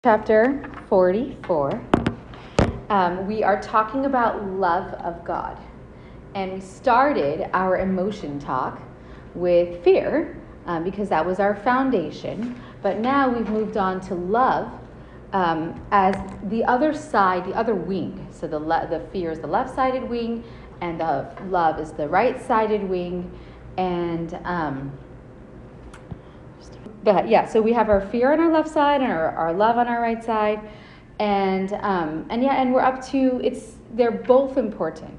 Chapter 44, we are talking about love of God. And we started our emotion talk with fear because that was our foundation. But now we've moved on to love as the other side, the other wing. So the fear is the left-sided wing and the love is the right-sided wing. And so we have our fear on our left side and our love on our right side, and we're up to they're both important.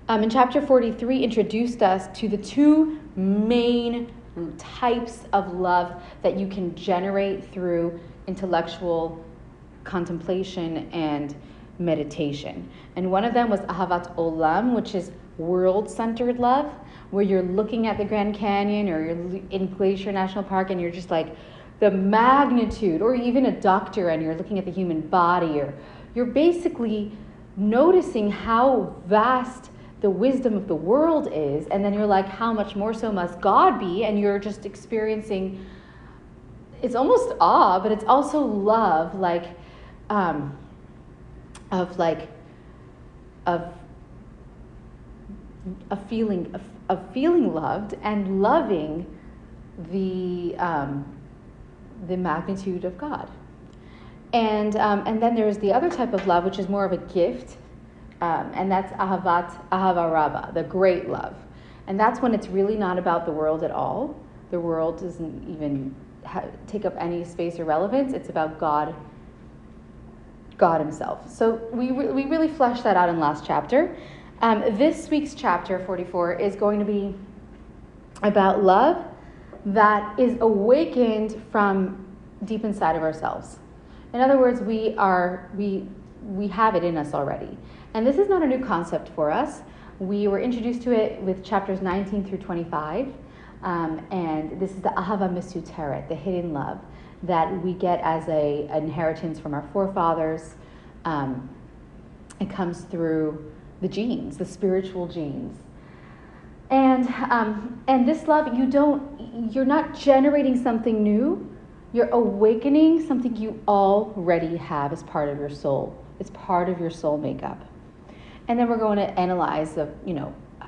In chapter 43, introduced us to the two main types of love that you can generate through intellectual contemplation and meditation. And one of them was Ahavat Olam, which is world-centered love, where you're looking at the Grand Canyon or you're in Glacier National Park and you're just like the magnitude, or even a doctor and you're looking at the human body, or you're basically noticing how vast the wisdom of the world is, and then you're like, how much more so must God be? And you're just experiencing, it's almost awe, but it's also love, of feeling loved and loving the magnitude of God. And then there's the other type of love, which is more of a gift, and that's Ahava Rabbah, the great love. And that's when it's really not about the world at all. The world doesn't even take up any space or relevance. It's about God himself. So we really fleshed that out in last chapter. This week's chapter 44 is going to be about love that is awakened from deep inside of ourselves. In other words, we have it in us already. And this is not a new concept for us. We were introduced to it with chapters 19 through 25. And this is the Ahava Mesuteret, the hidden love that we get as an inheritance from our forefathers. It comes through the genes, the spiritual genes. And this love, you're not generating something new. You're awakening something you already have as part of your soul. It's part of your soul makeup. And then we're going to analyze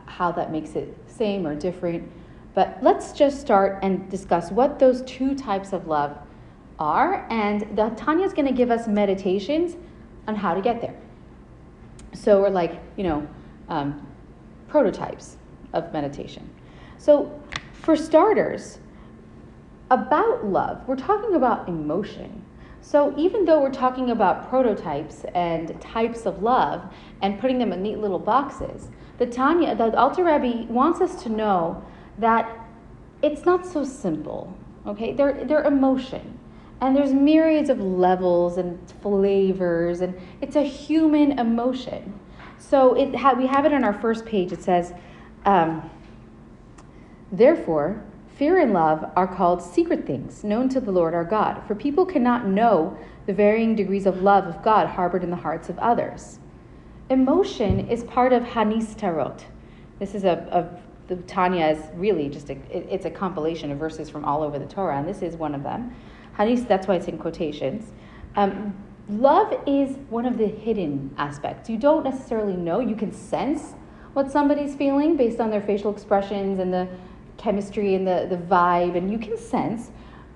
how that makes it same or different. But let's just start and discuss what those two types of love are. And Tanya's going to give us meditations on how to get there. So we're like, prototypes of meditation. So for starters, about love, we're talking about emotion. So even though we're talking about prototypes and types of love and putting them in neat little boxes, the Alter Rebbe wants us to know that it's not so simple, okay? They're emotion. And there's myriads of levels and flavors, and it's a human emotion. So we have it on our first page. It says, therefore, fear and love are called secret things, known to the Lord our God. For people cannot know the varying degrees of love of God harbored in the hearts of others. Emotion is part of Hanistarot. This is the Tanya is really just it's a compilation of verses from all over the Torah, and this is one of them. Hanis, that's why it's in quotations. Love is one of the hidden aspects. You don't necessarily know. You can sense what somebody's feeling based on their facial expressions and the chemistry and the vibe, and you can sense,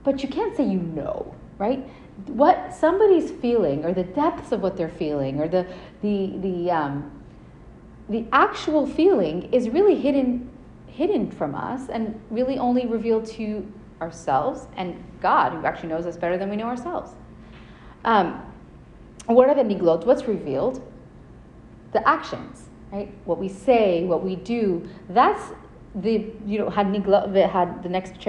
but you can't say you know, right? What somebody's feeling, or the depths of what they're feeling, or the actual feeling is really hidden from us and really only revealed to ourselves and God, who actually knows us better than we know ourselves. What are the niglot? What's revealed? The actions, right? What we say, what we do. That's the the next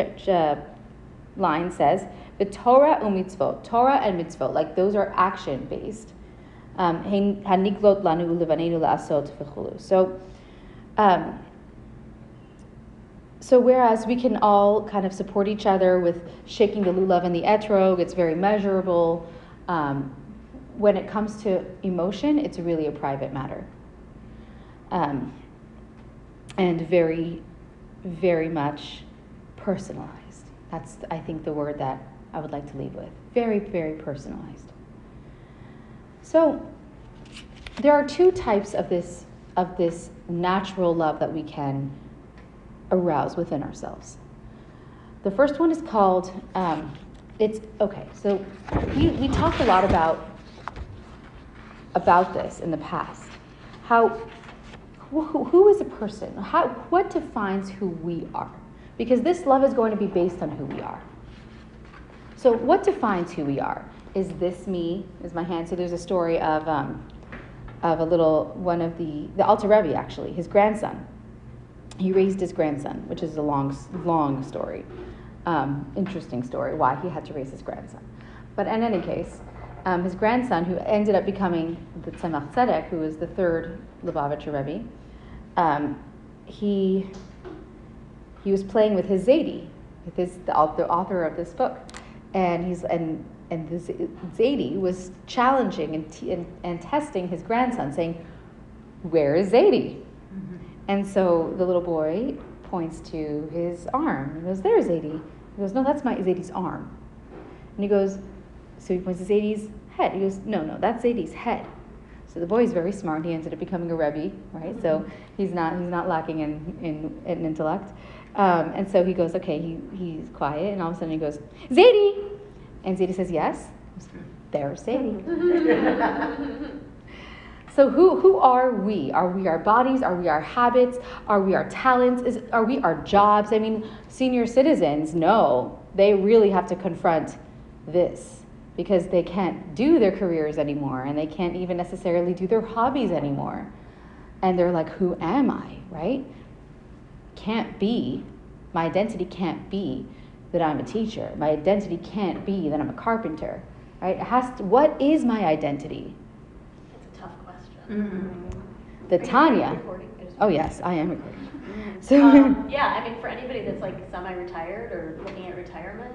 line says the Torah u'mitzvot, Torah and mitzvot, like those are action based. Haniglot lanu ulevanenu la'asot v'chulu. So whereas we can all kind of support each other with shaking the lulav and the etrog, it's very measurable. When it comes to emotion, it's really a private matter. And very, very much personalized. That's, I think, the word that I would like to leave with. very, very personalized. So there are two types of this natural love that we can arouse within ourselves. The first one is called, so we talked a lot about this in the past. Who is a person? What defines who we are? Because this love is going to be based on who we are. So what defines who we are? Is this me? Is my hand? So there's a story of the Alter Rebbe, actually, his grandson. He raised his grandson, which is a long story. Interesting story, why he had to raise his grandson. But in any case, his grandson, who ended up becoming the Tzemach Tzedek, who was the third Lubavitcher Rebbe, he was playing with his Zaidi, the author of this book, and the Zaidi was challenging and testing his grandson, saying, "Where is Zaidi?" Mm-hmm. And so the little boy points to his arm. He goes, "There's Zaidi." He goes, "No, that's my Zaidi's arm." And he goes, so he points to Zaidi's head. He goes, no, that's Zaidi's head. So the boy is very smart. He ended up becoming a Rebbe, right? Mm-hmm. So he's not lacking in intellect. And so he goes, okay, he's quiet, and all of a sudden he goes, "Zaidi!" And Zaidi says, "Yes." There's Zaidi. So who are we? Are we our bodies? Are we our habits? Are we our talents? Are we our jobs? I mean, senior citizens, no, they really have to confront this because they can't do their careers anymore, and they can't even necessarily do their hobbies anymore. And they're like, who am I, right? My identity can't be that I'm a teacher. My identity can't be that I'm a carpenter, right? What is my identity? It's a tough question. Mm-hmm. The Tanya. Oh yes, I am recording. Mm-hmm. So yeah, I mean, for anybody that's like semi-retired or looking at retirement,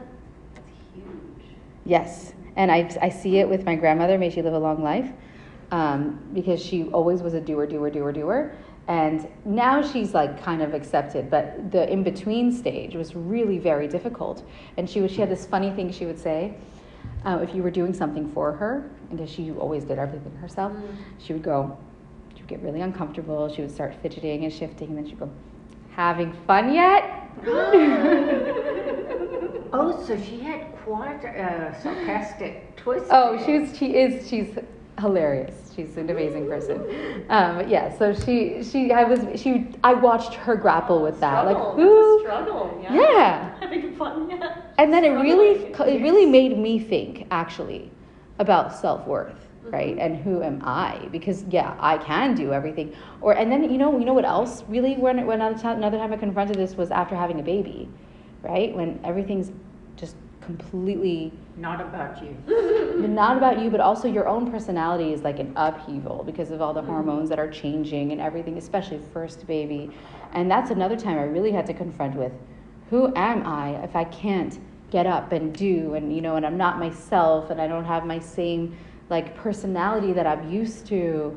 that's huge. Yes, and I see it with my grandmother. May she live a long life, because she always was a doer. And now she's like kind of accepted, but the in-between stage was really very difficult. And she had this funny thing she would say, if you were doing something for her, because she always did everything herself, she would get really uncomfortable, she would start fidgeting and shifting, and then she'd go, "Having fun yet?" Oh, so she had quite a sarcastic twist. Oh, she's hilarious. She's an amazing person. But yeah, so I watched her grapple with that. Struggle. Like, who? It's a struggle. Yeah. Having fun yet? And then it really made me think actually about self-worth, right? And who am I? Because yeah, I can do everything. And then you know what else really? When another time I confronted this was after having a baby, right? When everything's just completely not about you, but also your own personality is like an upheaval because of all the hormones that are changing and everything, especially first baby. And that's another time I really had to confront with, who am I if I can't get up and do, and I'm not myself, and I don't have my same like personality that I'm used to,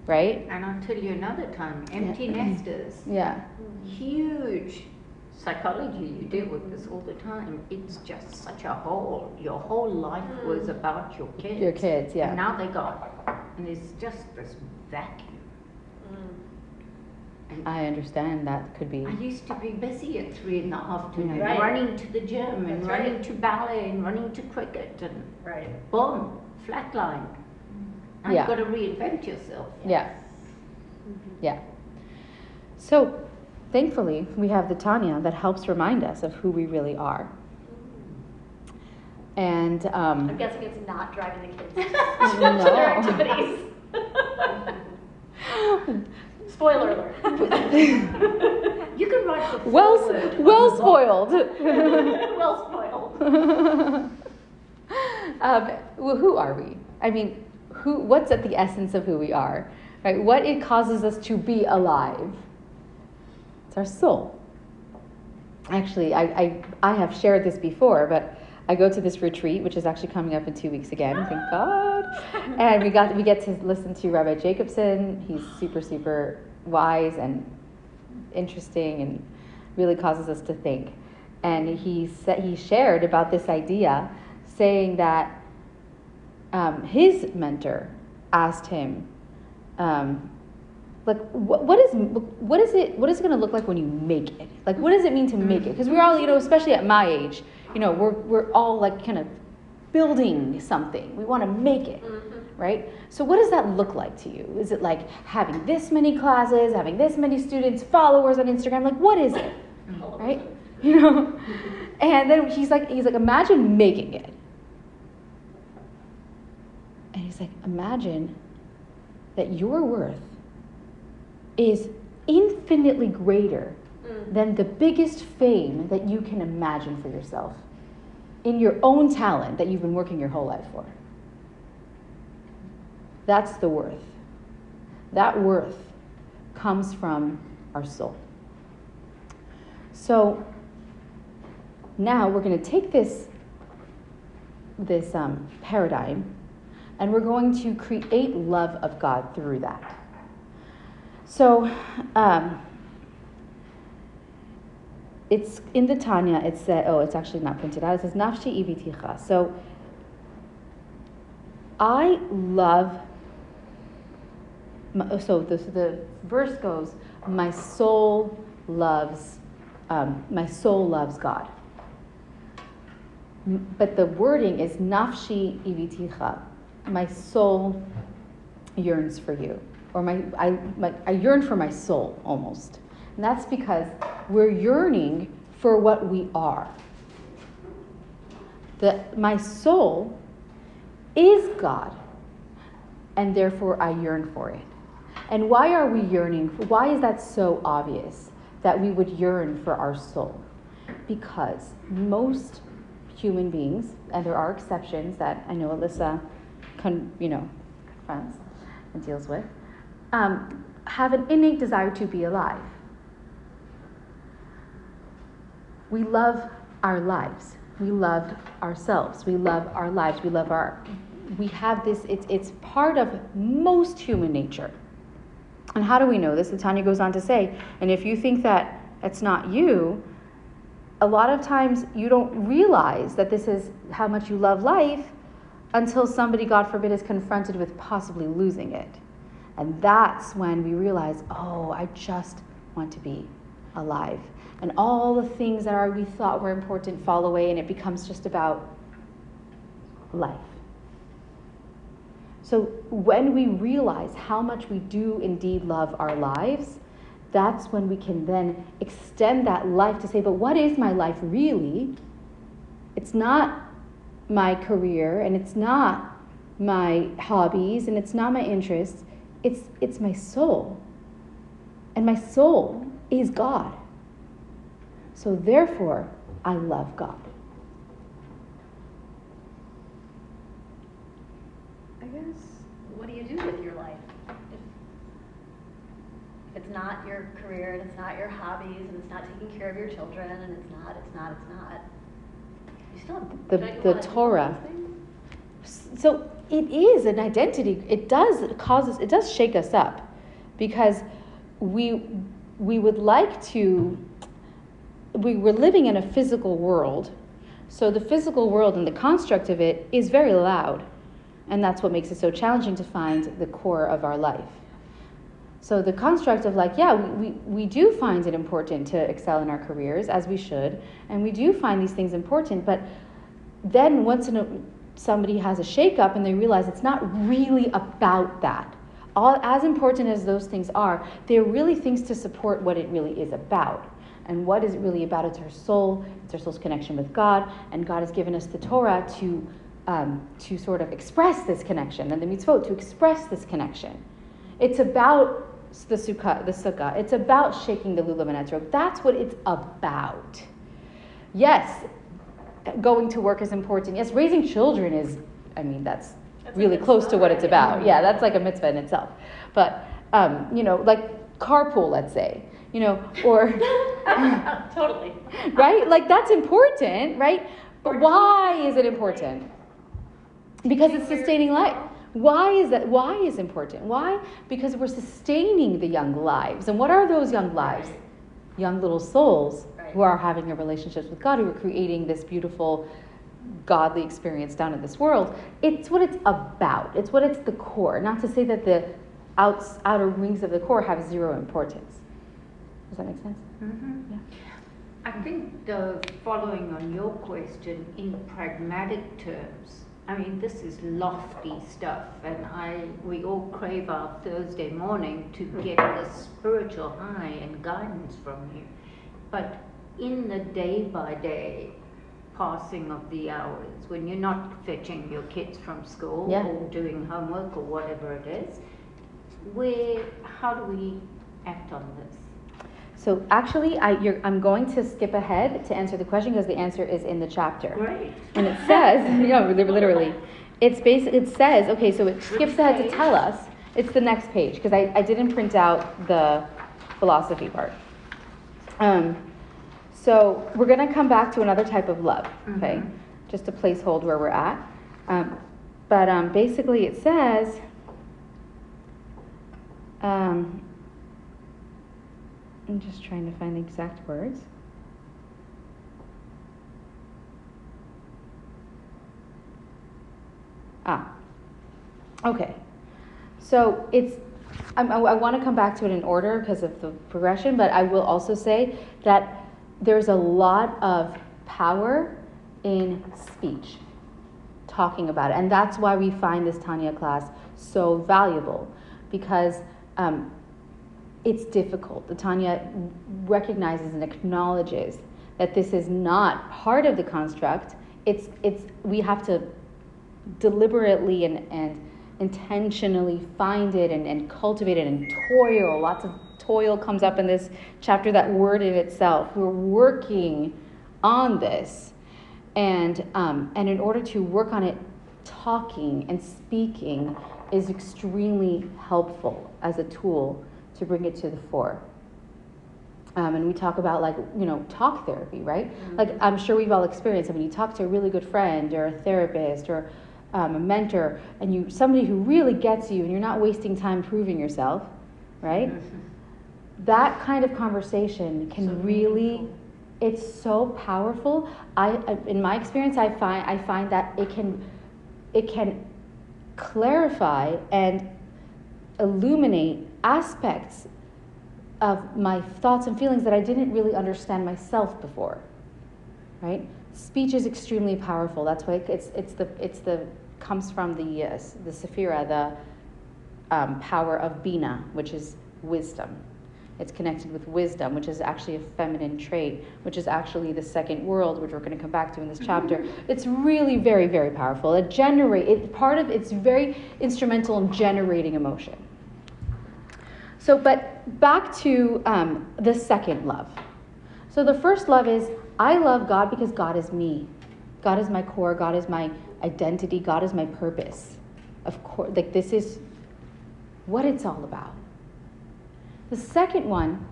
right? And I'll tell you another time, empty nesters. Yeah. Huge. Psychology, you deal with this all the time. It's just such a hole. Your whole life was about your kids. Your kids, yeah. And now they're gone. And there's just this vacuum. And I understand that could be. I used to be busy at 3 in the afternoon, right. running to the gym and That's running right. to ballet and running to cricket and Right. boom, flatline. And Yeah. you've got to reinvent yourself. Yeah. Yeah. So, thankfully, we have the Tanya that helps remind us of who we really are. And I'm guessing it's not driving the kids to No. their activities. Spoiler alert. You can write the well spoiled. Well spoiled. Well, who are we? I mean, what's at the essence of who we are? Right? What it causes us to be alive? It's our soul. Actually, I have shared this before, but I go to this retreat, which is actually coming up in 2 weeks again, thank God. And we get to listen to Rabbi Jacobson. He's super, super wise and interesting and really causes us to think. And he shared about this idea, saying that his mentor asked him, like, what is it going to look like when you make it? Like, what does it mean to make it? Because we're all, especially at my age, we're all like kind of building something. We want to make it, right? So what does that look like to you? Is it like having this many classes, having this many students, followers on Instagram? Like, what is it, right? And then he's like, imagine making it. And he's like, imagine that your worth is infinitely greater than the biggest fame that you can imagine for yourself in your own talent that you've been working your whole life for. That's the worth. That worth comes from our soul. So now we're going to take this paradigm, and we're going to create love of God through that. So it's in the Tanya, it said, it's actually not printed out. It says, Nafshi iviticha. So I love, the verse goes, my soul loves God. But the wording is Nafshi iviticha. My soul yearns for you. Or I yearn for my soul, almost. And that's because we're yearning for what we are. My soul is God, and therefore I yearn for it. And why are we yearning? Why is that so obvious that we would yearn for our soul? Because most human beings, and there are exceptions that I know Alyssa confronts and deals with, have an innate desire to be alive. We love our lives. We love ourselves. We love our lives. We have this, it's part of most human nature. And how do we know this? The Tanya goes on to say, and if you think that it's not you, a lot of times you don't realize that this is how much you love life until somebody, God forbid, is confronted with possibly losing it. And that's when we realize, I just want to be alive. And all the things that we thought were important fall away, and it becomes just about life. So when we realize how much we do indeed love our lives, that's when we can then extend that life to say, but what is my life really? It's not my career, and it's not my hobbies, and it's not my interests. It's my soul. And my soul is God. So therefore, I love God. I guess, what do you do with your life? If it's not your career, and it's not your hobbies, and it's not taking care of your children, and it's not. You still have the Torah. So it is an identity. It does shake us up, because we would like to. We're living in a physical world, so the physical world and the construct of it is very loud, and that's what makes it so challenging to find the core of our life. So the construct of we do find it important to excel in our careers, as we should, and we do find these things important, but then once somebody has a shake-up and they realize it's not really about that. As important as those things are, they're really things to support what it really is about. And what is it really about? It's our soul. It's our soul's connection with God. And God has given us the Torah to sort of express this connection, and the mitzvot to express this connection. It's about the sukkah. It's about shaking the lulav and etrog. That's what it's about. Yes, going to work is important. Yes, raising children that's really close to what it's about. Yeah, that's like a mitzvah in itself. But, like carpool, let's say. Or totally, right? Like that's important, right? But why is it important? Because it's sustaining life. Why is that? Why is important? Why? Because we're sustaining the young lives. And what are those young lives? Young little souls who are having a relationship with God, who are creating this beautiful godly experience down in this world. It's what it's about. It's what it's the core. Not to say that the outer rings of the core have zero importance. Does that make sense? Mm-hmm. Yeah. I think the following on your question, in pragmatic terms, I mean, this is lofty stuff, and we all crave our Thursday morning to get the spiritual high and guidance from you. But in the day-by-day passing of the hours, when you're not fetching your kids from school Yeah. or doing homework or whatever it is, how do we act on this? So actually, I'm going to skip ahead to answer the question because the answer is in the chapter. Great. And it says, literally, it says, okay, so it skips ahead to tell us, it's the next page, because I didn't print out the philosophy part. So we're going to come back to another type of love, okay? Mm-hmm. Just to placehold where we're at. But basically it says, I'm just trying to find the exact words. Okay. So I want to come back to it in order because of the progression, but I will also say that there's a lot of power in speech, talking about it. And that's why we find this Tanya class so valuable, because it's difficult. The Tanya recognizes and acknowledges that this is not part of the construct. We have to deliberately and intentionally find it and cultivate it and toil. Lots of toil comes up in this chapter, that word in itself. We're working on this. And in order to work on it, talking and speaking is extremely helpful as a tool to bring it to the fore. And we talk about, talk therapy, right? Mm-hmm. Like, I'm sure we've all experienced it. When you talk to a really good friend or a therapist or a mentor, and somebody who really gets you, and you're not wasting time proving yourself, right? Mm-hmm. That kind of conversation can really, it's so powerful. In my experience, I find that it can clarify and illuminate aspects of my thoughts and feelings that I didn't really understand myself before, right? Speech is extremely powerful. That's why comes from the Sephira, the power of Bina, which is wisdom. It's connected with wisdom, which is actually a feminine trait, which is actually the second world, which we're going to come back to in this chapter. It's really very, very powerful. It's very instrumental in generating emotion. So, but back to the second love. So the first love is, I love God because God is me. God is my core. God is my identity. God is my purpose. Of course, this is what it's all about. The second one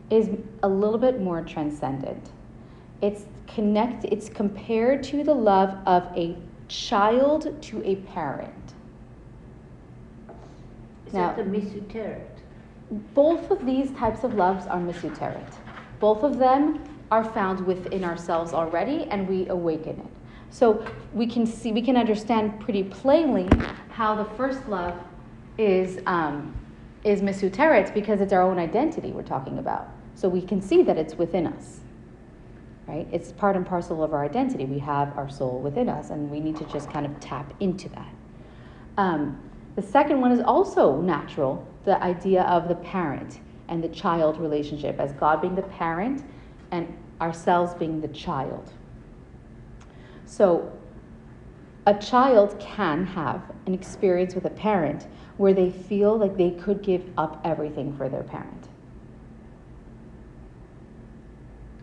is a little bit more transcendent. It's compared to the love of a child to a parent. Is that the Mesuteret? Both of these types of loves are Mesuteret. Both of them are found within ourselves already, and we awaken it. So we can understand pretty plainly how the first love is Mesuteret, because it's our own identity we're talking about. So we can see that it's within us, right? It's part and parcel of our identity. We have our soul within us, and we need to just kind of tap into that. The second one is also natural, the idea of the parent and the child relationship, as God being the parent and ourselves being the child. So a child can have an experience with a parent where they feel like they could give up everything for their parent.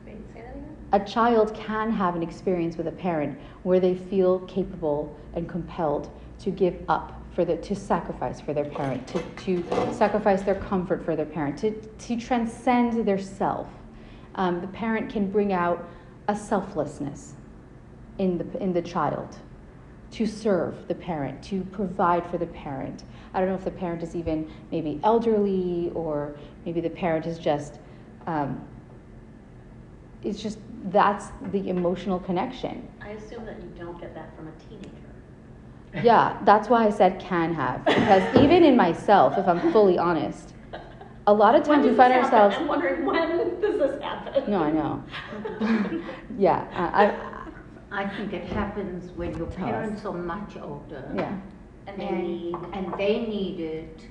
Wait, say that again? A child can have an experience with a parent where they feel capable and compelled to give up to sacrifice for their parent, to sacrifice their comfort for their parent, to transcend their self. The parent can bring out a selflessness in the child, to serve the parent, to provide for the parent. I don't know if the parent is even maybe elderly, or maybe the parent is just that's the emotional connection. I assume that you don't get that from a teenager. Yeah, that's why I said can have, because even in myself, if I'm fully honest, a lot of times we find ourselves. I'm wondering, when does this happen? No, I know. Yeah, I think it happens when your Tell us. parents are much older. yeah. And they need, And they need it,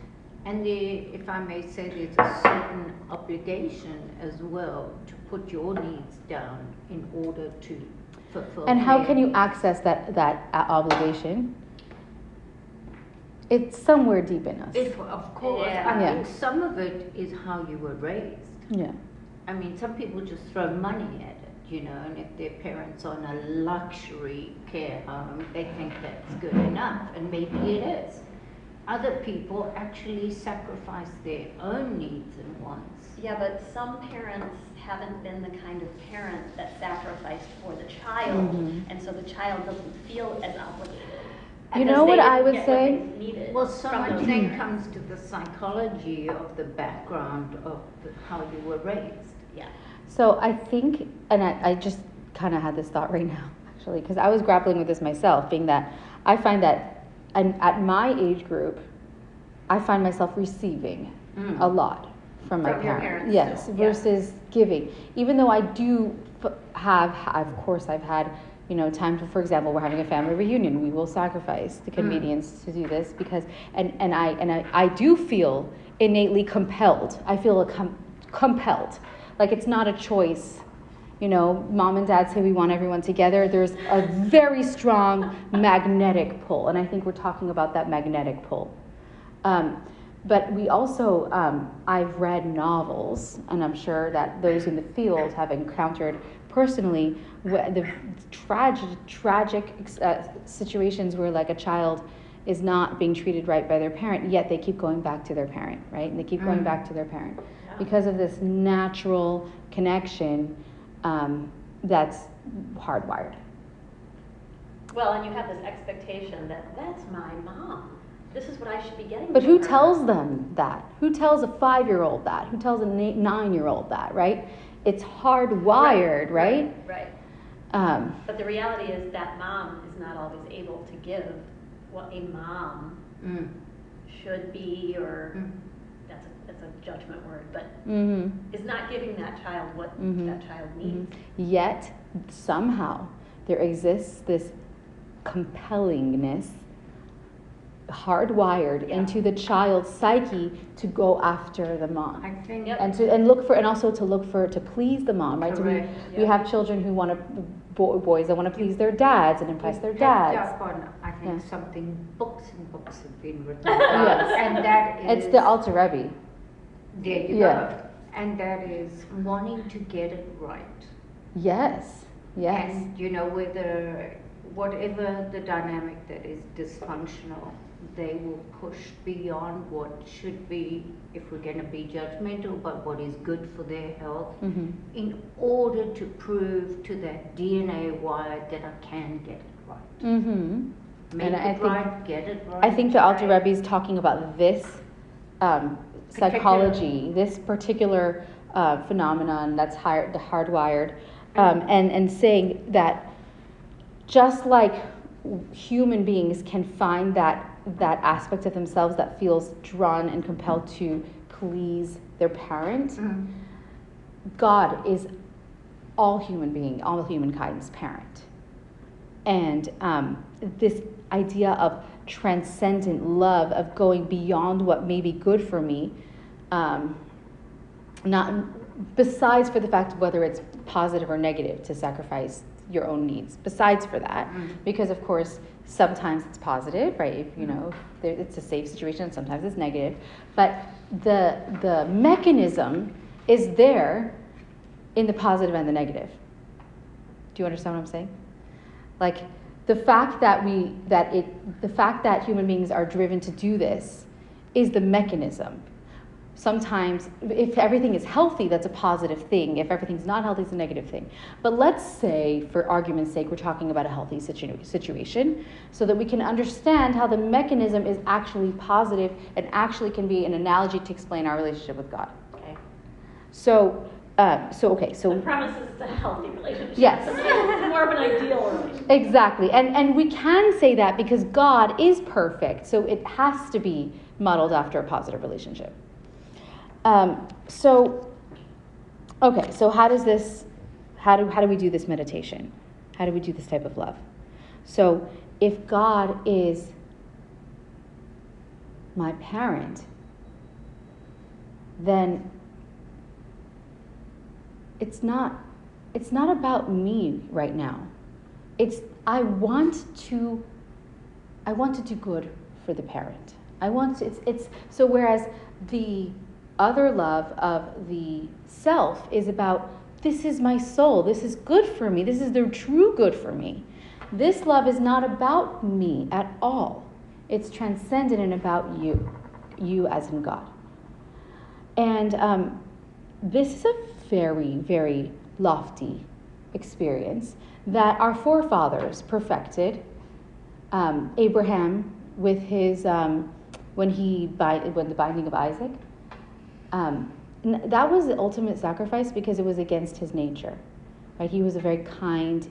and if I may say, there's a certain obligation as well to put your needs down in order to fulfill. And how their can you needs. access that obligation? It's somewhere deep in us. Of course, Yeah. I Yeah. think some of it is how you were raised. Yeah. I mean, some people just throw money at it, you know, and if their parents are in a luxury care home, they think that's good enough, and maybe it is. Other people actually sacrifice their own needs and wants. yeah, but some parents haven't been the kind of parent that sacrificed for the child, Mhm. and so the child doesn't feel as obligated. You because know what they I didn't would get say? what they needed Well, so from much those then parents. comes to the psychology of the background of how you were raised. Yeah. So I think, and I just kind of had this thought right now, actually, because I was grappling with this myself, being that I find that at my age group, I find myself receiving Mm. a lot from my From your parents. parents, Yes, too, yeah. versus giving. Even though I do of course, I've had, time for example, we're having a family reunion. We will sacrifice the convenience to do this because, and I do feel innately compelled. I feel compelled, like it's not a choice. Mom and dad say we want everyone together. There's a very strong magnetic pull, and I think we're talking about that magnetic pull. But we also, I've read novels, and I'm sure that those in the field have encountered personally the tragic situations where like a child is not being treated right by their parent, yet they keep going back to their parent, right? And they keep going back to their parent because of this natural connection that's hardwired. Well, and you have this expectation that that's my mom. This is what I should be getting. But from who her. tells them that? Who tells a 5-year-old that? Who tells a 9-year-old that, right? It's hardwired, right? Right. Um, But the reality is that mom is not always able to give what a mom should be, or that's a judgment word, but mhm. is not giving that child what that child needs. Yet, somehow, there exists this compellingness hardwired into the child's psyche to go after the mom. I think Yep. And also to look for to please the mom, right? So Correct. we have children who want to boys that want to please their dads and impress their picked dads. up on, I think, Yeah. something books and books have been written Yes. and that is It's the Alter Rebbe. there you Yeah. go, and that is wanting to get it right. Yes. Yes. And whatever the dynamic that is dysfunctional, they will push beyond what should be, if we're going to be judgmental, but what is good for their health, in order to prove to that DNA wire that I can get it right. Mm-hmm. Make And it I think- right, get it right. I think the Alter right. Rebbe is talking about this psychology, this particular phenomenon that's hardwired, and saying that just like human beings can find that aspect of themselves that feels drawn and compelled to please their parent, God is all humankind's parent. And this idea of transcendent love, of going beyond what may be good for me, not besides for the fact of whether it's positive or negative to sacrifice your own needs. Besides for that, because of course sometimes it's positive, right? If it's a safe situation, and sometimes it's negative. But the mechanism is there in the positive and the negative. Do you understand what I'm saying? Like the fact that human beings are driven to do this is the mechanism. Sometimes, if everything is healthy, that's a positive thing. If everything's not healthy, it's a negative thing. But let's say, for argument's sake, we're talking about a healthy situation, so that we can understand how the mechanism is actually positive and actually can be an analogy to explain our relationship with God. Okay. So, So The premise is it's a healthy relationship. Yes. It's more of an ideal relationship. exactly, and we can say that because God is perfect, so it has to be modeled after a positive relationship. So how do we do this meditation? How do we do this type of love? So if God is my parent, then it's not about me right now. I want to do good for the parent. So whereas the other love of the self is about, this is my soul, this is good for me, this is the true good for me. This love is not about me at all. It's transcendent and about you as in God. And this is a very, very lofty experience that our forefathers perfected. Abraham with his when the binding of Isaac. That was the ultimate sacrifice because it was against his nature. Right? He was a very kind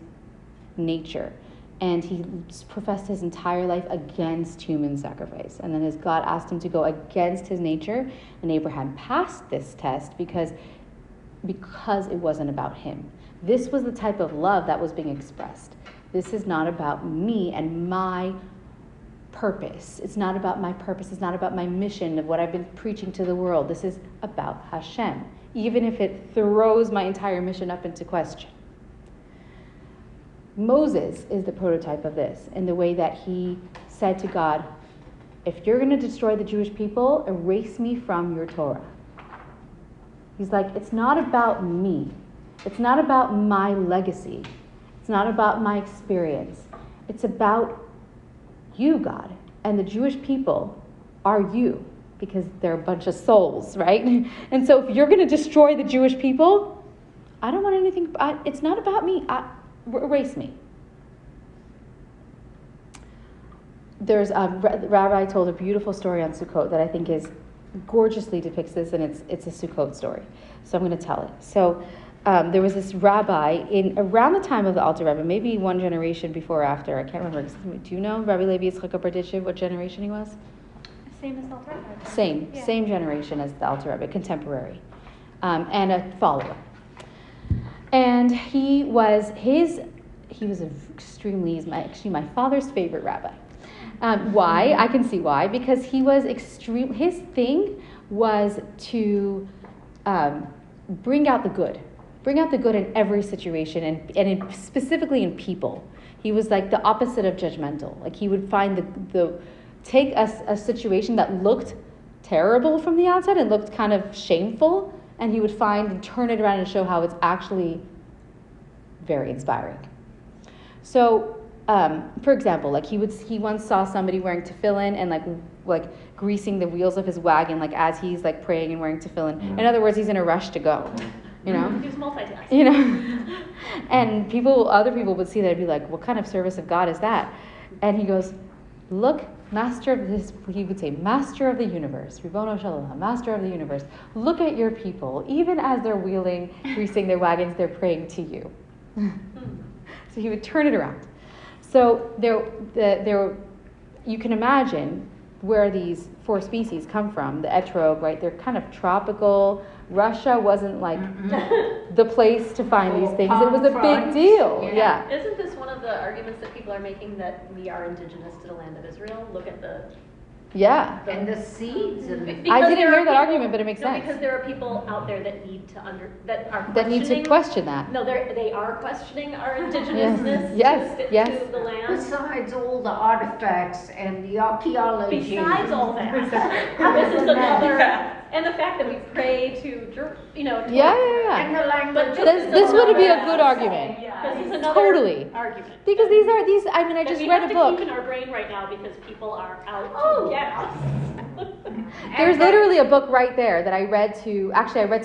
nature, and he professed his entire life against human sacrifice. And then as God asked him to go against his nature, and Abraham passed this test because it wasn't about him. This was the type of love that was being expressed. This is not about me and my purpose. It's not about my purpose. It's not about my mission of what I've been preaching to the world. This is about Hashem, even if it throws my entire mission up into question. Moses is the prototype of this in the way that he said to God, if you're going to destroy the Jewish people, erase me from your Torah. He's like, it's not about me. It's not about my legacy. It's not about my experience. It's about you, God. And the Jewish people are you, because they're a bunch of souls, right? And so if you're going to destroy the Jewish people, I don't want anything, it's not about me. Erase me. There's a rabbi told a beautiful story on Sukkot that I think is gorgeously depicts this, and it's a Sukkot story. So I'm going to tell it. So there was this rabbi around the time of the Alter Rebbe, maybe one generation before or after. I can't remember. Do you know Rabbi Levi Yitzchak Berditchev, what generation he was? Same as the Alter Rebbe. Same generation as the Alter Rebbe, contemporary, and a follower. And he's actually my father's favorite rabbi. Why? I can see why. Because he was extreme. His thing was to bring out the good in every situation, and specifically in people. He was like the opposite of judgmental. Like he would find take a situation that looked terrible from the outside and looked kind of shameful, and he would find and turn it around and show how it's actually very inspiring. So, for example, like he once saw somebody wearing tefillin and like greasing the wheels of his wagon, like as he's like praying and wearing tefillin. In other words, he's in a rush to go. You know, He was multitasking. you know, and other people would see that and be like, "What kind of service of God is that?" And he goes, "Look, Master of this," he would say, "Master of the universe, Ribono Shel Olam, Master of the universe. Look at your people. Even as they're greasing their wagons, they're praying to you." So he would turn it around. So you can imagine where these four species come from. The etrog, right? They're kind of tropical. Russia wasn't like the place to find these things. It was a big deal. Yeah. Isn't this one of the arguments that people are making, that we are indigenous to the land of Israel? Look at and the seeds. I didn't hear that argument, but it makes sense. Because there are people out there that need to question that. No, they are questioning our indigenousness Yes. to the land. Besides all the artifacts and the archaeology. Besides all that, this is another, and the fact that we pray to Yeah. And the language. This would be a good argument. This is another Totally. argument. Because these. I mean, I just read a book. We have to keep in our brain right now because people are out to get us. There's literally a book right there that I read to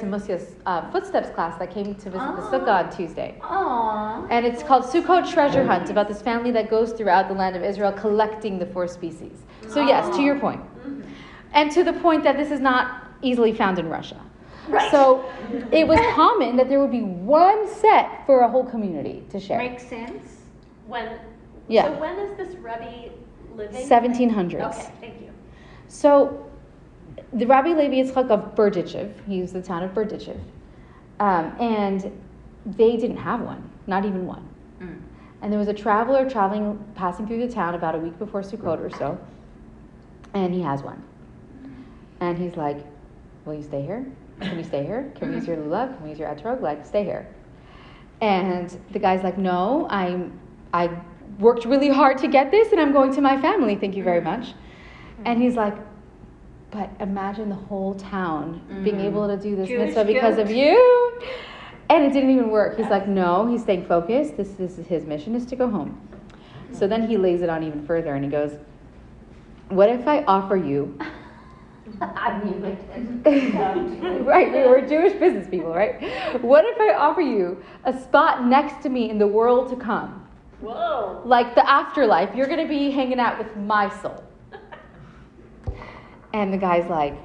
Musia's Footsteps class that came to visit the Sukkah on Tuesday. Aww. And it's called Sukkot Treasure Hunt, about this family that goes throughout the land of Israel collecting the four species. So yes, to your point. And to the point that this is not easily found in Russia. Right. So it was common that there would be one set for a whole community to share. Makes sense. Yeah. So when is this Rebbe living? 1700s. Okay, thank you. So the Rabbi Levi Yitzchak of Berdichev, he's the town of Berdichev, and they didn't have one, not even one. And there was a traveler passing through the town about a week before Sukkot or so, and he has one. And he's like, will you stay here? Can you stay here? Can we use your lulav? Can we use your etrog? Like, stay here. And the guy's like, no, I worked really hard to get this, and I'm going to my family, thank you very much. And he's like, but imagine the whole town being able to do this Jewish mitzvah because guilt. of you. And it didn't even work. He's like, no, he's staying focused. This is his mission is to go home. So then he lays it on even further, and he goes, what if I offer you... I knew it. Right, we were Jewish business people, right? What if I offer you a spot next to me in the world to come? Whoa. Like the afterlife, you're going to be hanging out with my soul. And the guy's like,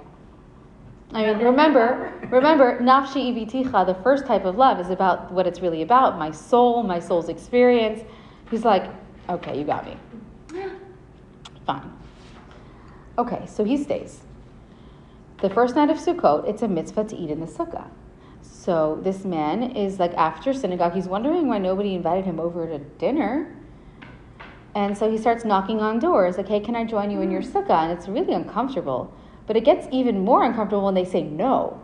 I mean, remember, nafshi iviticha, the first type of love is about what it's really about, my soul's experience. He's like, okay, you got me. Fine. Okay, so he stays. The first night of Sukkot, it's a mitzvah to eat in the sukkah. So this man is like, after synagogue, he's wondering why nobody invited him over to dinner. And so he starts knocking on doors, like, hey, can I join you in your sukkah? And it's really uncomfortable. But it gets even more uncomfortable when they say no.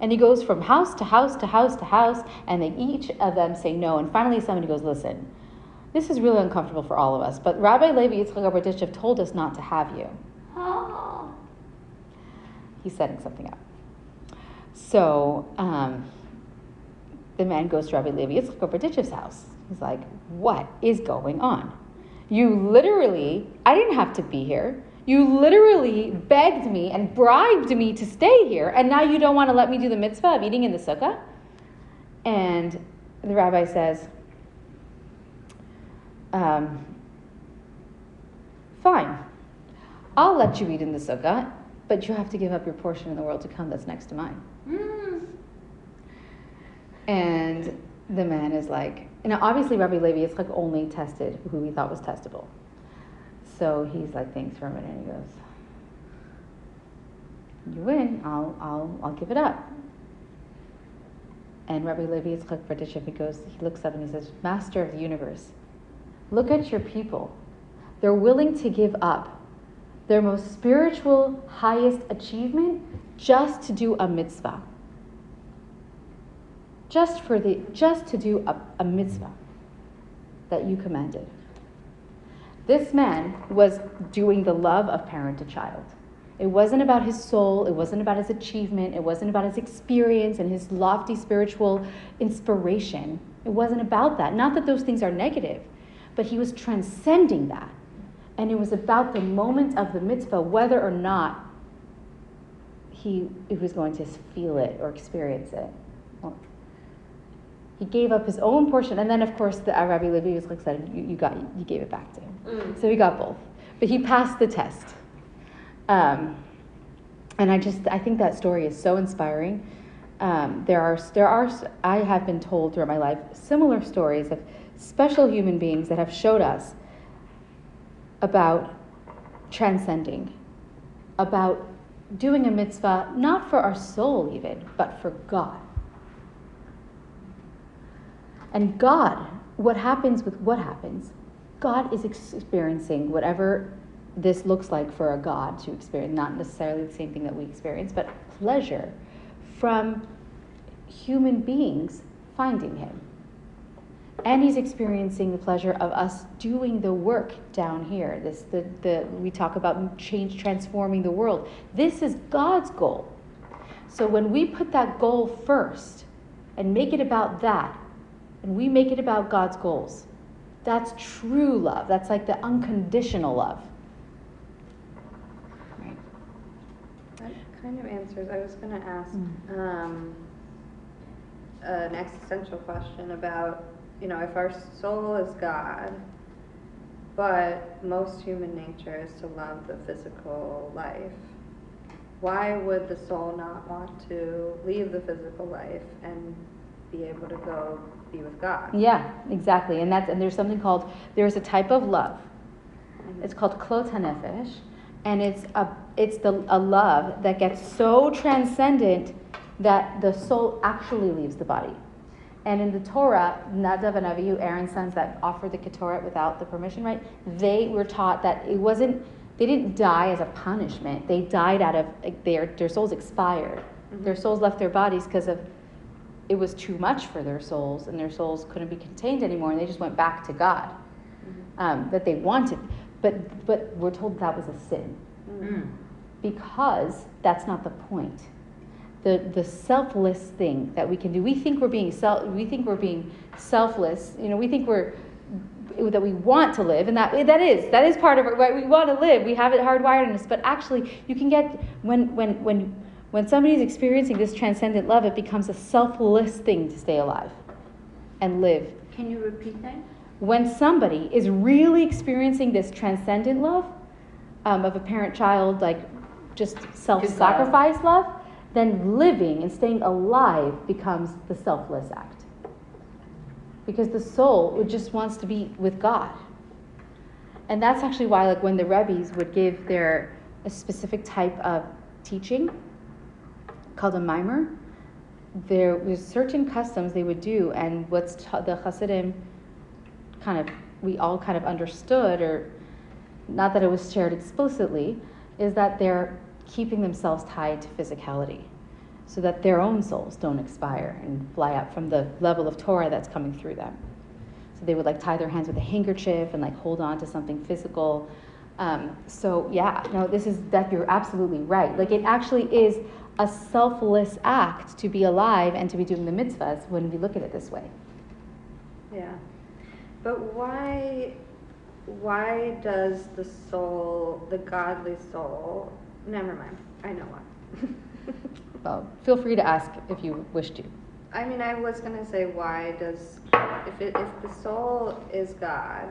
And he goes from house to house to house to house, and each of them say no. And finally somebody goes, listen, this is really uncomfortable for all of us, but Rabbi Levi Yitzchak Berdichev told us not to have you. Oh. He's setting something up. So the man goes to Rabbi Levi Yitzchak Berdichev's house. He's like, what is going on? You literally, I didn't have to be here. You literally begged me and bribed me to stay here, and now you don't want to let me do the mitzvah of eating in the sukkah? And the rabbi says, fine, I'll let you eat in the sukkah, but you have to give up your portion in the world to come that's next to mine. And the man is like, now obviously Rabbi Levi Yitzchak only tested who he thought was testable. So he's like, thinks for a minute, and he goes, you win, I'll give it up. And Rabbi Levi Yitzchak Berdichev, he looks up and he says, Master of the universe, look at your people. They're willing to give up their most spiritual, highest achievement just to do a mitzvah. Just to do a mitzvah that you commanded. This man was doing the love of parent to child. It wasn't about his soul, it wasn't about his achievement, it wasn't about his experience and his lofty spiritual inspiration. It wasn't about that. Not that those things are negative, but he was transcending that. And it was about the moment of the mitzvah, whether or not he was going to feel it or experience it. Well, he gave up his own portion, and then of course the Rabbi Levi Yitzchak said, "You gave it back to him." So he got both, but he passed the test. And I think that story is so inspiring. There are I have been told throughout my life similar stories of special human beings that have showed us about transcending, about doing a mitzvah, not for our soul even, but for God. And God, what happens, God is experiencing whatever this looks like for a God to experience, not necessarily the same thing that we experience, but pleasure from human beings finding him. And he's experiencing the pleasure of us doing the work down here. We talk about transforming the world. This is God's goal. So when we put that goal first and make it about that, and we make it about God's goals, that's true love. That's like the unconditional love. Right. That kind of answers. I was going to ask an existential question about, if our soul is God, but most human nature is to love the physical life. why would the soul not want to leave the physical life and be able to go be with God? Yeah, exactly. And there's something called, there's a type of love. It's called klot hanefesh, and it's a love that gets so transcendent that the soul actually leaves the body. And in the Torah, Nadav and Avihu, Aaron's sons that offered the Ketoret without the permission, right? They were taught that they didn't die as a punishment. They died out of, their souls expired. Mm-hmm. Their souls left their bodies because it was too much for their souls, and their souls couldn't be contained anymore, and they just went back to God, that they wanted. But we're told that was a sin, because that's not the point. The selfless thing that we can do. We think we're being selfless. We think that we want to live, and that is part of it. Right? We want to live. We have it hardwired in us. But actually, you can get when somebody's experiencing this transcendent love, it becomes a selfless thing to stay alive and live. Can you repeat that? When somebody is really experiencing this transcendent love of a parent-child, like just self-sacrifice love, then living and staying alive becomes the selfless act. Because the soul just wants to be with God. And that's actually why, like, when the Rebbes would give a specific type of teaching called a mimer, there was certain customs they would do, and the Hasidim we all kind of understood, or not that it was shared explicitly, is that they're keeping themselves tied to physicality so that their own souls don't expire and fly up from the level of Torah that's coming through them. So they would like tie their hands with a handkerchief and like hold on to something physical. You're absolutely right. Like, it actually is a selfless act to be alive and to be doing the mitzvahs when we look at it this way. Yeah. But why does the soul, the godly soul, never mind, I know why. Well, feel free to ask if you wish to. I mean, I was going to say, if the soul is God,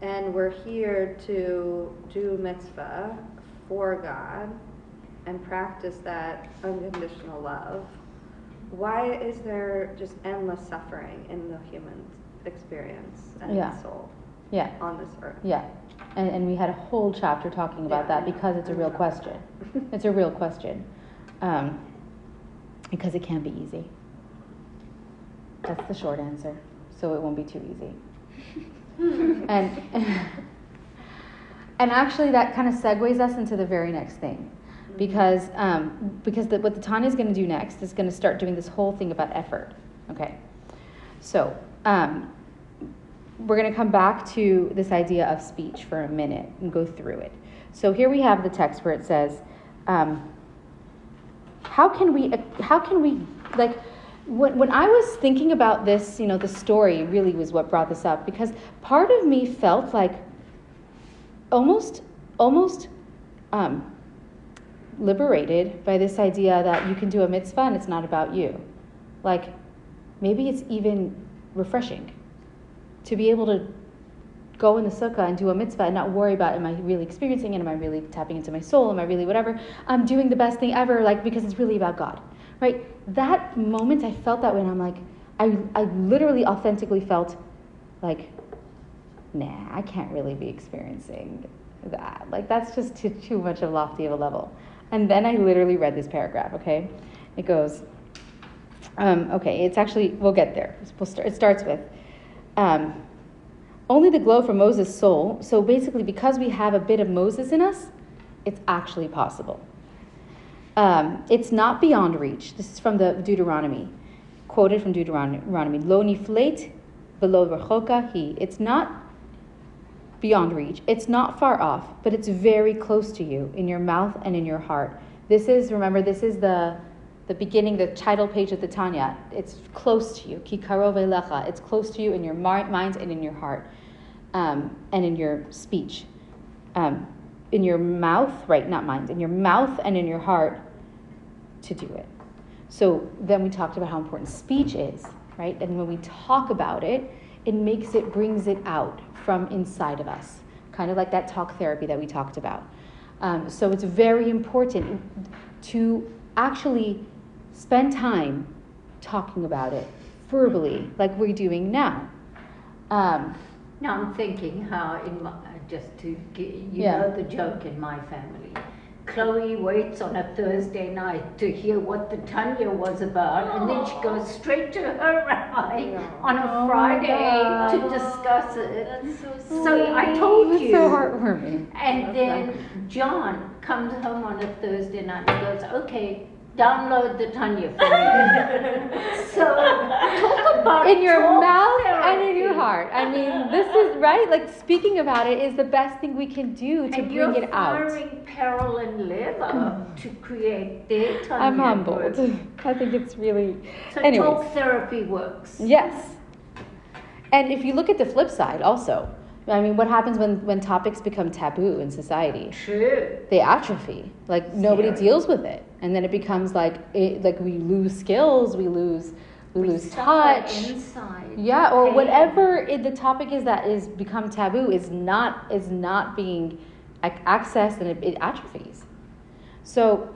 and we're here to do mitzvah for God and practice that unconditional love, why is there just endless suffering in the human experience and the soul on this earth? Yeah. And we had a whole chapter talking about that because it's a real question. It's a real question. Because it can be easy. That's the short answer. So it won't be too easy. and actually that kind of segues us into the very next thing. Because what the Tanya is going to do next is going to start doing this whole thing about effort. Okay. So we're going to come back to this idea of speech for a minute and go through it. So here we have the text where it says, how can we like, when I was thinking about this, the story really was what brought this up, because part of me felt like almost liberated by this idea that you can do a mitzvah and it's not about you. Like, maybe it's even refreshing to be able to go in the sukkah and do a mitzvah and not worry about, am I really experiencing it? Am I really tapping into my soul? Am I really whatever? I'm doing the best thing ever, like, because it's really about God, right? That moment I felt that way, and I'm like, I literally authentically felt like, nah, I can't really be experiencing that. Like, that's just too much of lofty of a level. And then I literally read this paragraph, okay? It goes, okay, it's actually, we'll get there. It starts with, only the glow from Moses' soul. So basically, because we have a bit of Moses in us, it's actually possible. It's not beyond reach. This is from the Deuteronomy, quoted from Deuteronomy. Lo nifleit v'lo rechoka hi. It's not beyond reach. It's not far off, but it's very close to you in your mouth and in your heart. This is the beginning, the title page of the Tanya. It's close to you. Ki karov elecha. It's close to you in your mind and in your heart, and in your speech. In your mouth, right, not mind, in your mouth and in your heart to do it. So then we talked about how important speech is, right? And when we talk about it, it brings it out from inside of us. Kind of like that talk therapy that we talked about. So it's very important to actually spend time talking about it verbally, like we're doing now. Now I'm thinking how, just to get, know the joke in my family. Chloe waits on a Thursday night to hear what the Tanya was about, and then she goes straight to her rabbi on a Friday to discuss it. That's so sweet. So I told It's you. so heartwarming. And then John comes home on a Thursday night and goes, okay, download the Tanya for me. So talk about In your talk mouth therapy. and in your heart. I mean, this is right. Like speaking about it is the best thing we can do to And bring you're it out. firing Peril and Leva to create their Tanya. I'm humbled. group. I think it's really. So Anyways. talk therapy works. Yes. And if you look at the flip side also, I mean, what happens when topics become taboo in society? True. They atrophy. Like nobody Scary. deals with it. And then it becomes like we lose skills, we lose suffer touch. inside. Yeah, or pain. whatever the topic is that is become taboo is not being accessed, and it atrophies. So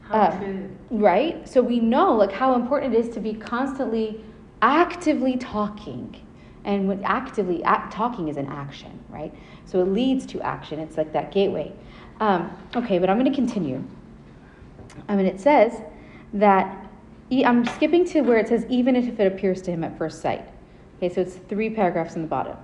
How true. right? So we know like how important it is to be constantly actively talking. And when actively talking is an action, right? So it leads to action. It's like that gateway. Okay, but I'm going to continue. I mean, it says that, I'm skipping to where it says, even if it appears to him at first sight. Okay, so it's 3 paragraphs in the bottom.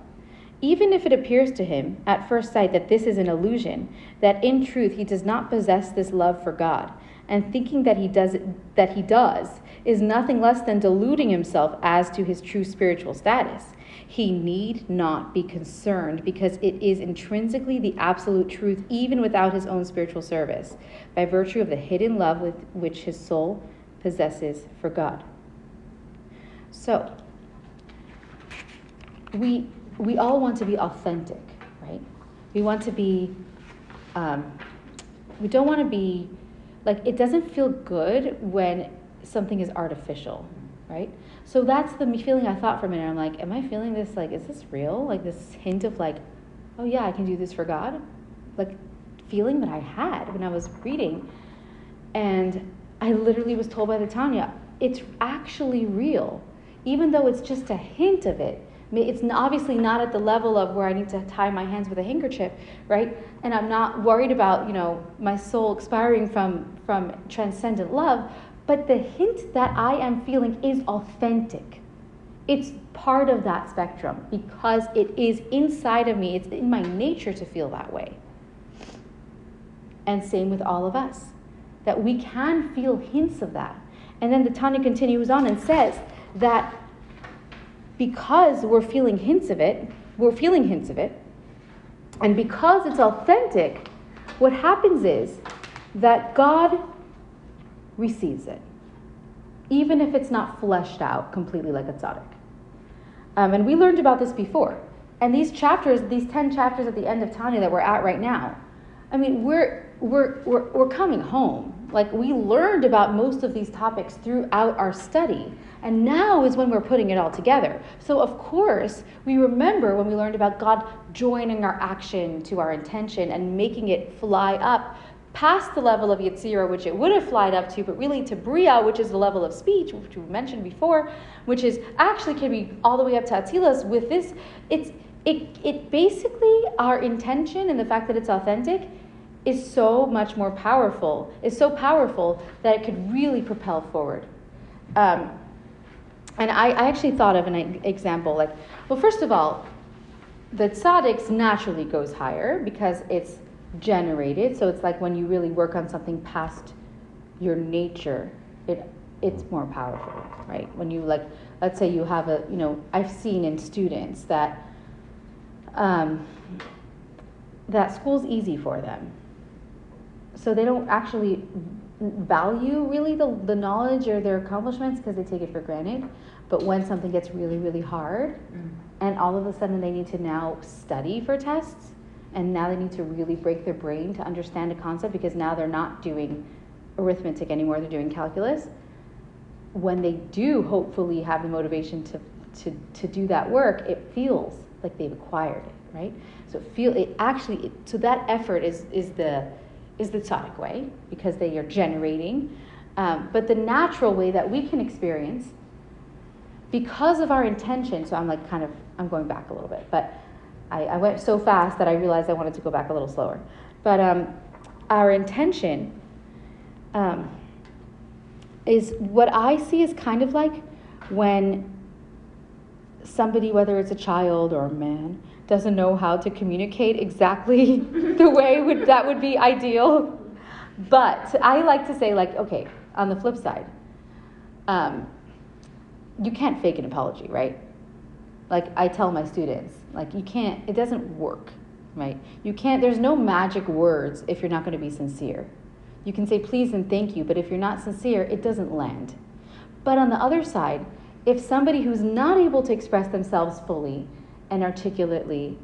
Even if it appears to him at first sight that this is an illusion, that in truth he does not possess this love for God, and thinking that he does is nothing less than deluding himself as to his true spiritual status. He need not be concerned because it is intrinsically the absolute truth even without his own spiritual service, by virtue of the hidden love with which his soul possesses for God. So, we all want to be authentic, right? We want to be, we don't want to be, like, it doesn't feel good when something is artificial, right? So that's the feeling I thought for a minute. I'm like, am I feeling this, like, is this real? Like this hint of like, oh yeah, I can do this for God? Like feeling that I had when I was reading. And I literally was told by the Tanya, it's actually real. Even though it's just a hint of it. It's obviously not at the level of where I need to tie my hands with a handkerchief, right? And I'm not worried about, my soul expiring from transcendent love. But the hint that I am feeling is authentic. It's part of that spectrum because it is inside of me. It's in my nature to feel that way. And same with all of us, that we can feel hints of that. And then the Tanya continues on and says that because we're feeling hints of it, and because it's authentic, what happens is that God receives it, even if it's not fleshed out completely like a tzaddik. And we learned about this before. And these 10 chapters at the end of Tanya that we're at right now, I mean, we're coming home. Like, we learned about most of these topics throughout our study, and now is when we're putting it all together. So, of course, we remember when we learned about God joining our action to our intention and making it fly up past the level of Yetzirah, which it would have flied up to, but really to Bria, which is the level of speech, which we mentioned before, which is actually can be all the way up to Atzilas. With this, it basically, our intention and the fact that it's authentic is so much more powerful, is so powerful that it could really propel forward. And I actually thought of an example, like, well, first of all, the tzaddiks naturally goes higher because it's generated. So it's like when you really work on something past your nature, it's more powerful, right? When you, like, let's say you have I've seen in students that that school's easy for them. So they don't actually value really the knowledge or their accomplishments because they take it for granted. But when something gets really, really hard, and all of a sudden they need to now study for tests, and now they need to really break their brain to understand a concept because now they're not doing arithmetic anymore, they're doing calculus. When they do hopefully have the motivation to do that work, it feels like they've acquired it, right? So so that effort is is the tzaddik way, because they are generating. But the natural way that we can experience, because of our intention, so I'm going back a little bit, but I went so fast that I realized I wanted to go back a little slower. But our intention is what I see is kind of like when somebody, whether it's a child or a man, doesn't know how to communicate exactly the way that would be ideal. But I like to say, like, okay, on the flip side, you can't fake an apology, right? Like I tell my students, like you can't, it doesn't work, right? You can't, there's no magic words if you're not going to be sincere. You can say please and thank you, but if you're not sincere, it doesn't land. But on the other side, if somebody who's not able to express themselves fully and articulately,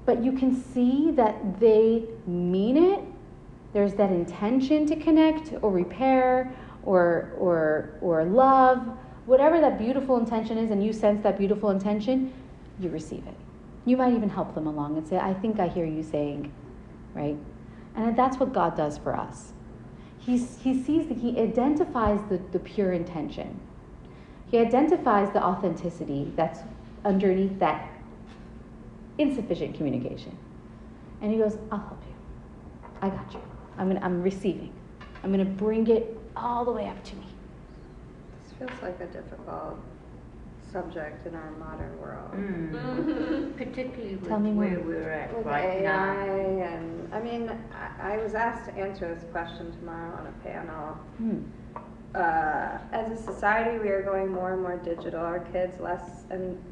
but you can see that they mean it, there's that intention to connect or repair or love, whatever that beautiful intention is, and you sense that beautiful intention, you receive it. You might even help them along and say, I think I hear you saying, right? And that's what God does for us. He sees that he identifies the pure intention. He identifies the authenticity that's underneath that insufficient communication. And he goes, I'll help you. I got you. I'm receiving. I'm going to bring it all the way up to me. This feels like a difficult subject in our modern world. Particularly with Tell me where more. we're at With right AI, now. and I mean, I was asked to answer this question tomorrow on a panel. As a society, we are going more and more digital. Our kids less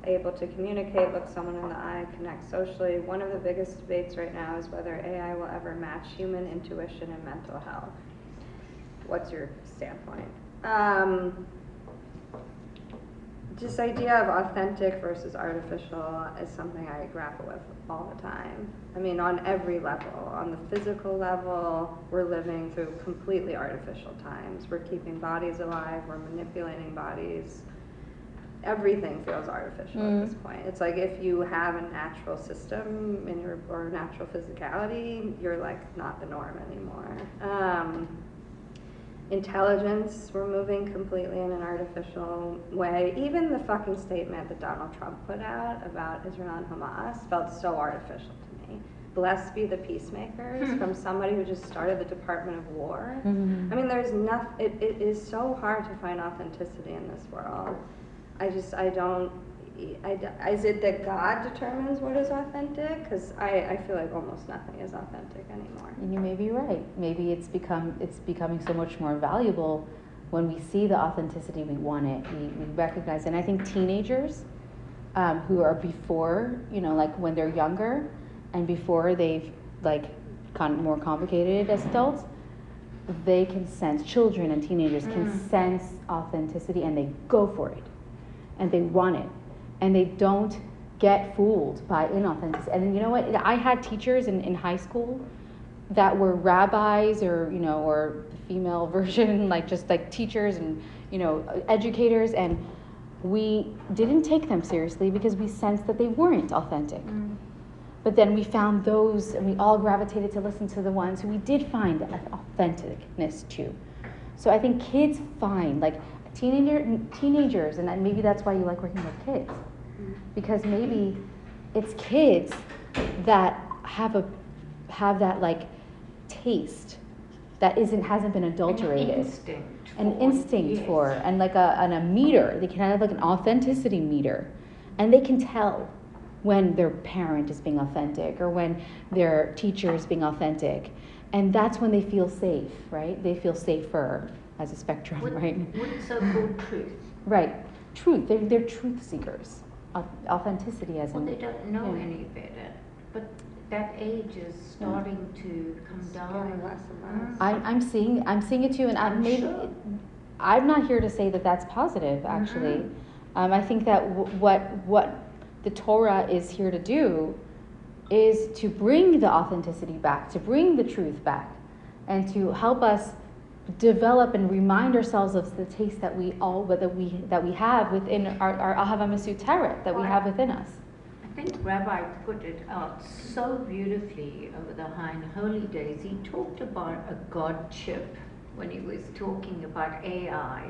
able to communicate, look someone in the eye, connect socially. One of the biggest debates right now is whether AI will ever match human intuition and mental health. What's your standpoint? This idea of authentic versus artificial is something I grapple with all the time. I mean, on every level. On the physical level, we're living through completely artificial times. We're keeping bodies alive, we're manipulating bodies. Everything feels artificial at this point. It's like if you have a natural system in your, or natural physicality, you're like not the norm anymore. Intelligence, we're moving completely in an artificial way. Even the fucking statement that Donald Trump put out about Israel and Hamas felt so artificial to me. Blessed be the peacemakers, from somebody who just started the Department of War. I mean, there's nothing, it is so hard to find authenticity in this world. Is it that God determines what is authentic? Because I feel like almost nothing is authentic anymore. And you may be right. Maybe it's becoming so much more valuable when we see the authenticity, we want it, we recognize it. And I think teenagers who are before, like when they're younger and before they've gotten more complicated as adults, they can sense, children and teenagers can sense authenticity and they go for it and they want it. And they don't get fooled by inauthenticity. And you know what? I had teachers in high school that were rabbis or the female version, just teachers and, educators. And we didn't take them seriously because we sensed that they weren't authentic. But then we found those, and we all gravitated to listen to the ones who we did find authenticness to. So I think kids find, teenagers, and maybe that's why you like working with kids, because maybe it's kids that have that taste that hasn't been adulterated, an instinct for, and a meter. They can have an authenticity meter, and they can tell when their parent is being authentic or when their teacher is being authentic, and that's when they feel safe, right? They feel safer. As a spectrum, right? With so-called truth. Right. Truth. They're truth seekers. Authenticity as in... Well, they don't know any better. But that age is starting to come down. Less and less. I'm seeing it too, and I'm not here to say that that's positive, actually. I think that what the Torah is here to do is to bring the authenticity back, to bring the truth back, and to help us develop and remind ourselves of the taste that we have within our Ahava Mesuteret that we have within us. I think Rabbi put it out so beautifully over the High and Holy Days. He talked about a God chip when he was talking about AI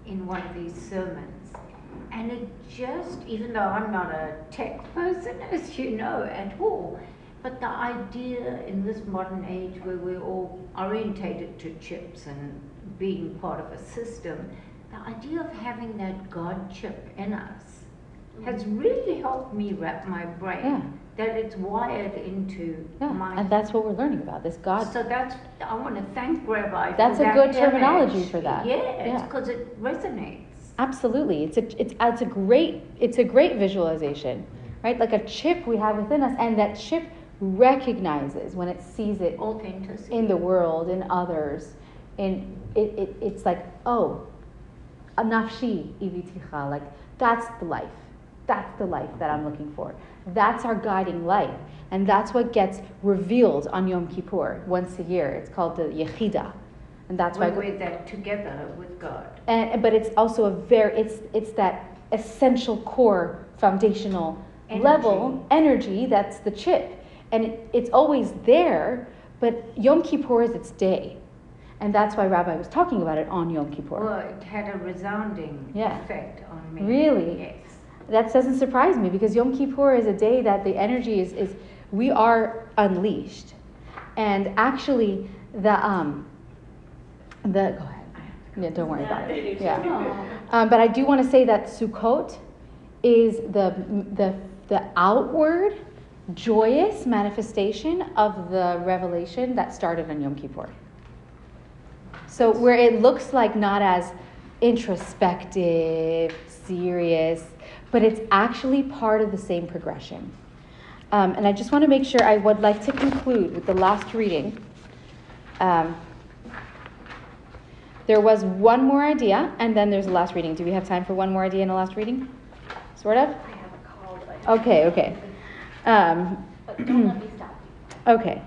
in one of his sermons. And it just, even though I'm not a tech person, as you know, at all, but the idea in this modern age where we're all orientated to chips and being part of a system, the idea of having that God chip in us has really helped me wrap my brain that it's wired into my... And that's what we're learning about, this God. So that's, I want to thank Rabbi That's for a that good terminology image. for that. Yes, because it resonates. Absolutely. It's a great visualization, right? Like a chip we have within us, and that chip recognizes when it sees it Authenticity. in the world, in others, it's like, oh, nafshi iviticha, like that's the life. That's the life that I'm looking for. That's our guiding light. And that's what gets revealed on Yom Kippur once a year. It's called the Yechida. And that's why we're there together with God. But it's also it's that essential core foundational energy that's the chip. And it's always there, but Yom Kippur is its day. And that's why Rabbi was talking about it on Yom Kippur. Well, it had a resounding effect on me. Really? Yes. That doesn't surprise me, because Yom Kippur is a day that the energy is we are unleashed. And actually go ahead. Yeah, don't worry about it. Yeah. But I do want to say that Sukkot is the outward joyous manifestation of the revelation that started on Yom Kippur. So where it looks like not as introspective, serious, but it's actually part of the same progression. And I just want to make sure, I would like to conclude with the last reading. There was one more idea, and then there's the last reading. Do we have time for one more idea and a last reading? Sort of? I have a call, but Okay. but don't let me stop. Okay.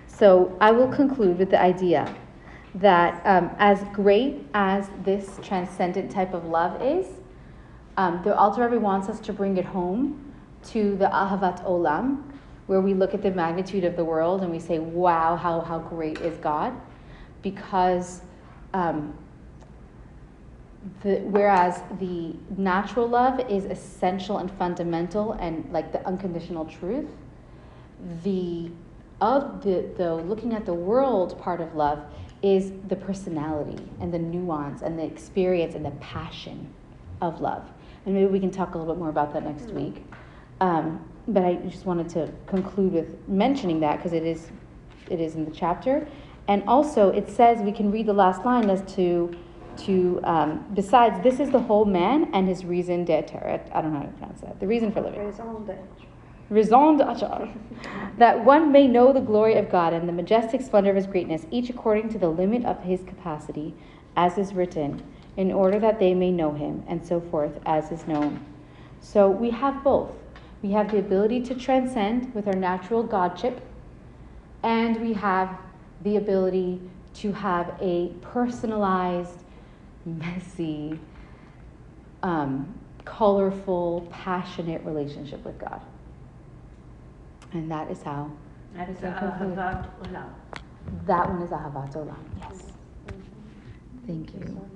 So I will conclude with the idea that as great as this transcendent type of love is, the Alter Rebbe wants us to bring it home to the Ahavat Olam, where we look at the magnitude of the world and we say, wow, how great is God? Because whereas the natural love is essential and fundamental and like the unconditional truth, the looking at the world part of love is the personality and the nuance and the experience and the passion of love. And maybe we can talk a little bit more about that next week. But I just wanted to conclude with mentioning that because it is in the chapter. And also it says, we can read the last line as to besides, this is the whole man and his reason d'etre. I don't know how to pronounce that. The reason for living. Raison d'être. That one may know the glory of God and the majestic splendor of his greatness, each according to the limit of his capacity, as is written, in order that they may know him, and so forth, as is known. So we have both. We have the ability to transcend with our natural Godship, and we have the ability to have a personalized, messy, colorful, passionate relationship with God. And that is how. That is Ahavat Olam. That one is Ahavat Olam. Yes. Thank you.